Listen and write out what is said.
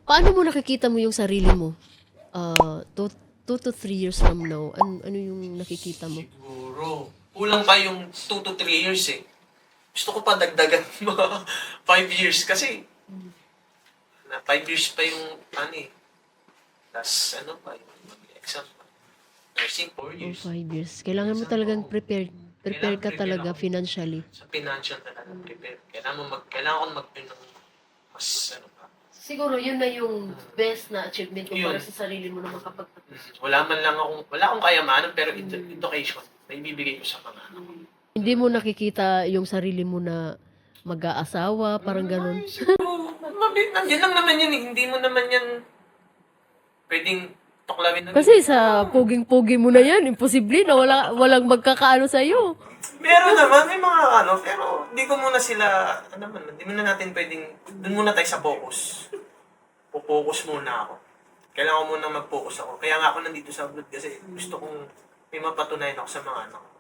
Paano mo nakikita mo yung sarili mo? 2 to 3 years from now, ano yung nakikita mo? Siguro, kulang pa yung 2 to 3 years eh. Gusto ko pa dagdagan mga 5 years kasi na 5 years pa yung ano eh. Tapos ano pa, yung mag-exam pa. Nursing, 4 Oh, years. 5 years. Kailangan mo Exam talagang po. prepare ka Prepare talaga ako. financially. Sa financial talaga prepare. Kailangan ko mag-earn ng mas ano pa. Siguro yun na yung best na achievement mo para Yun. sa sarili mo na makapagtapos. Wala akong kayamanan pero education, may bibigay ko sa mga anak ko. Hindi mo nakikita yung sarili mo na mag-aasawa, parang ganun. Ay, siguro, nandiyan lang naman yan eh. Hindi mo naman yan pwedeng tuklawin na Kasi sa puging-pugi mo na yan, imposible na walang magkakaano sa'yo. Meron naman, may mga ano, pero hindi ko muna sila, ano naman, hindi muna natin pwedeng, dun muna tayo sa focus. Focus muna ako. Kailangan ko muna mag-focus ako. Kaya nga ako nandito sa abroad kasi gusto kong may mapatunayan ako sa mga anak ko.